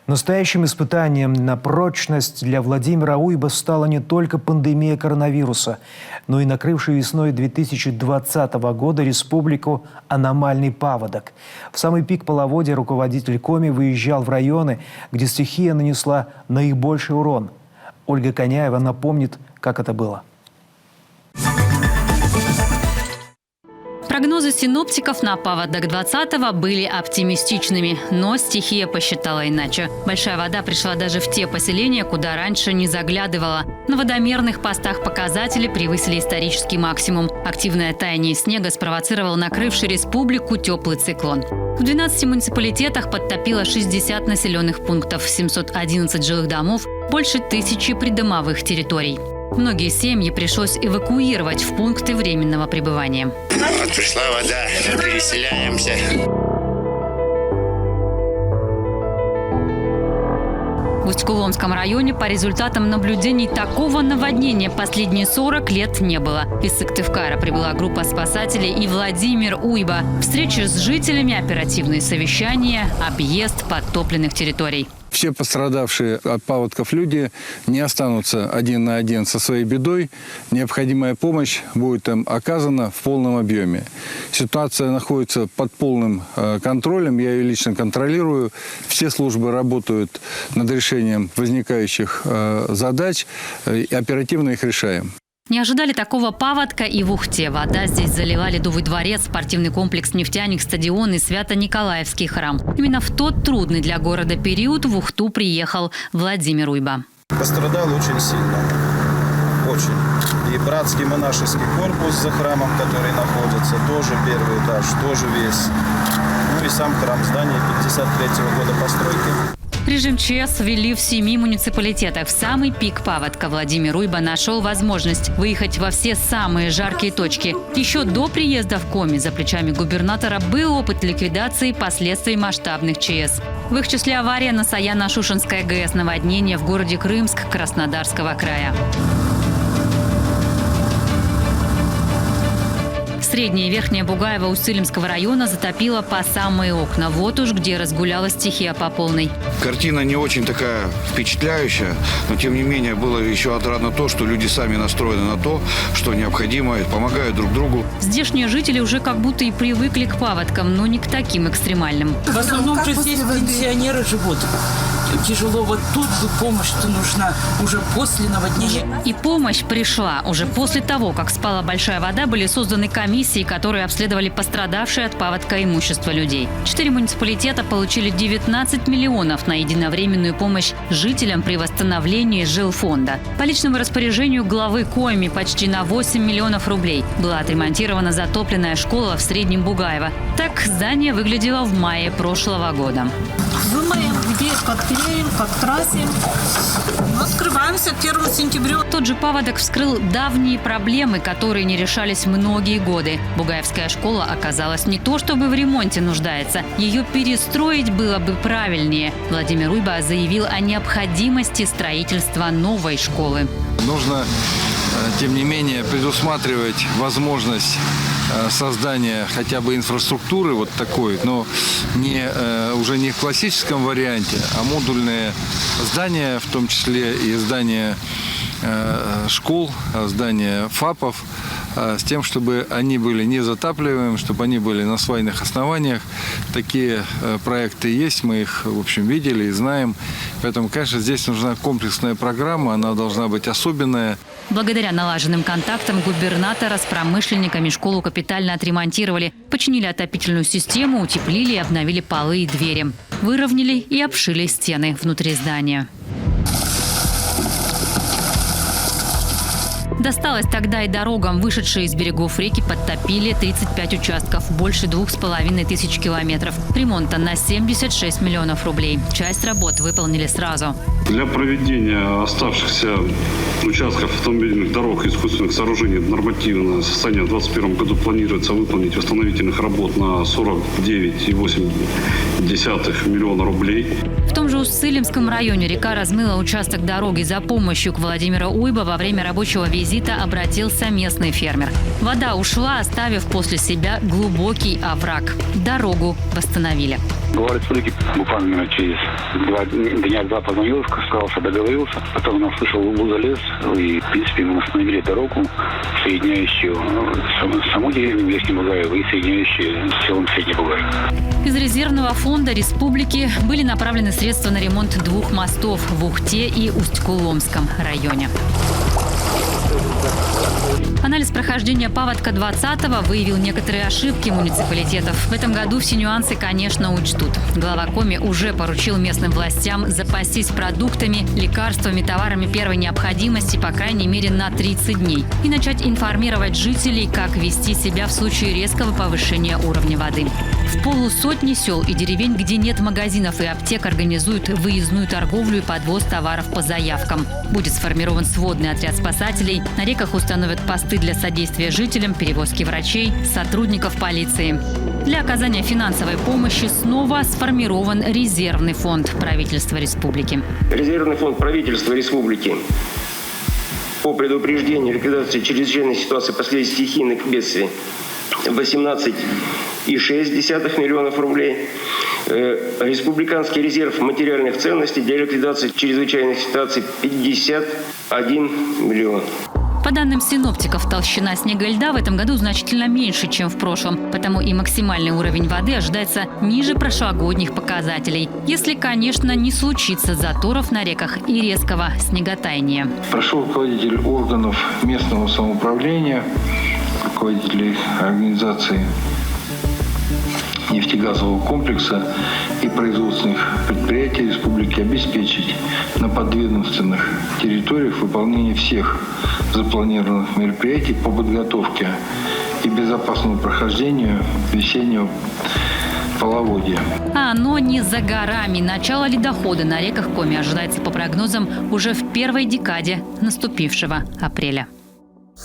Настоящим испытанием на прочность для Владимира Уйба стала не только пандемия коронавируса, но и накрывший весной 2020 года республику аномальный паводок. В самый пик половодья руководитель Коми выезжал в районы, где стихия нанесла наибольший урон. Ольга Коняева напомнит, как это было. Прогнозы синоптиков на паводок 20-го были оптимистичными, но стихия посчитала иначе. Большая вода пришла даже в те поселения, куда раньше не заглядывала. На водомерных постах показатели превысили исторический максимум. Активное таяние снега спровоцировал накрывший республику теплый циклон. В 12 муниципалитетах подтопило 60 населенных пунктов, 711 жилых домов, больше 1000 придомовых территорий. Многие семьи пришлось эвакуировать в пункты временного пребывания. Вот пришла вода, переселяемся. В Усть-Куломском районе по результатам наблюдений такого наводнения последние 40 лет не было. Из Сыктывкара прибыла группа спасателей и Владимир Уйба. Встречи с жителями, оперативные совещания, объезд подтопленных территорий. Все пострадавшие от паводков люди не останутся один на один со своей бедой. Необходимая помощь будет им оказана в полном объеме. Ситуация находится под полным контролем. Я ее лично контролирую. Все службы работают над решением возникающих задач и оперативно их решаем. Не ожидали такого паводка и в Ухте. Вода здесь залила Ледовый дворец, спортивный комплекс «Нефтяник», стадион и Свято-Николаевский храм. Именно в тот трудный для города период в Ухту приехал Владимир Уйба. Пострадал очень сильно. Очень. И братский монашеский корпус за храмом, который находится, тоже первый этаж, тоже весь. Ну и сам храм, здание 53-го года постройки. Режим ЧС ввели в 7 муниципалитетах. В самый пик паводка Владимир Уйба нашел возможность выехать во все самые жаркие точки. Еще до приезда в Коми за плечами губернатора был опыт ликвидации последствий масштабных ЧС. В их числе авария на Саяно-Шушенской ГЭС, наводнение в городе Крымск Краснодарского края. Средняя и Верхняя Бугаева Усть-Илимского района затопило по самые окна. Вот уж где разгулялась стихия по полной. Картина не очень такая впечатляющая, но тем не менее было еще отрадно то, что люди сами настроены на то, что необходимо, помогают друг другу. Здешние жители уже как будто и привыкли к паводкам, но не к таким экстремальным. В основном же здесь пенсионеры живут. Тяжело. Вот тут бы помощь-то нужна уже после наводнения. И помощь пришла. Уже после того, как спала большая вода, были созданы комиссии, которые обследовали пострадавшие от паводка имущество людей. 4 муниципалитета получили 19 миллионов на единовременную помощь жителям при восстановлении жилфонда. По личному распоряжению главы Коми почти на 8 миллионов рублей была отремонтирована затопленная школа в Среднем Бугаево. Так здание выглядело в мае прошлого года. Думаем, где подклеим, подкрасим. Открываемся к 1 сентября. Тот же паводок вскрыл давние проблемы, которые не решались многие годы. Бугаевская школа оказалась не то чтобы в ремонте нуждается. Ее перестроить было бы правильнее. Владимир Уйба заявил о необходимости строительства новой школы. Нужно, тем не менее, предусматривать возможность создания хотя бы инфраструктуры вот такой, но уже не в классическом варианте, а модульные здания, в том числе и здания школ, здания ФАПов, с тем, чтобы они были не затапливаемыми, чтобы они были на свайных основаниях. Такие проекты есть, мы их, в общем, видели и знаем. Поэтому, конечно, здесь нужна комплексная программа, она должна быть особенная. Благодаря налаженным контактам губернатора с промышленниками школу капитально отремонтировали, починили отопительную систему, утеплили и обновили полы и двери. Выровняли и обшили стены внутри здания. Досталось тогда и дорогам. Вышедшие из берегов реки подтопили 35 участков, больше 2500 километров. Ремонта на 76 миллионов рублей. Часть работ выполнили сразу. Для проведения оставшихся участков автомобильных дорог и искусственных сооружений нормативное состояние в 2021 году планируется выполнить восстановительных работ на 49,8 миллиона рублей. В том же Усть-Илимском районе река размыла участок дороги. За помощью к Владимиру Уйба во время рабочего визита обратился местный фермер. Вода ушла, оставив после себя глубокий овраг. Дорогу восстановили. Глава республики буквально через дня два позвонил, сказал, что договорился. Потом он услышал, в Лугу залез, и, в принципе, мы остановили дорогу, соединяющую саму деревню Верхний Бугаев и соединяющую с селом Средний Бугаев. Из резервного фонда республики были направлены средства на ремонт 2 мостов в Ухте и Усть-Куломском районе. Анализ прохождения паводка 20-го выявил некоторые ошибки муниципалитетов. В этом году все нюансы, конечно, учтут. Глава Коми уже поручил местным властям запастись продуктами, лекарствами, товарами первой необходимости, по крайней мере, на 30 дней. И начать информировать жителей, как вести себя в случае резкого повышения уровня воды. В 50 сел и деревень, где нет магазинов и аптек, организуют выездную торговлю и подвоз товаров по заявкам. Будет сформирован сводный отряд спасателей. На реках установят посты для содействия жителям, перевозки врачей, сотрудников полиции. Для оказания финансовой помощи снова сформирован резервный фонд правительства республики. Резервный фонд правительства республики по предупреждению и ликвидации чрезвычайной ситуации последствий стихийных бедствий 18,6 миллионов рублей. Республиканский резерв материальных ценностей для ликвидации чрезвычайных ситуаций 51 миллион. По данным синоптиков, толщина снега и льда в этом году значительно меньше, чем в прошлом. Потому и максимальный уровень воды ожидается ниже прошлогодних показателей. Если, конечно, не случится заторов на реках и резкого снеготаяния. Прошу руководителей органов местного самоуправления, руководителей организации нефтегазового комплекса и производственных предприятий республики обеспечить на подведомственных территориях выполнение всех запланированных мероприятий по подготовке и безопасному прохождению весеннего половодья. А оно не за горами. Начало ледохода на реках Коми ожидается по прогнозам уже в первой декаде наступившего апреля.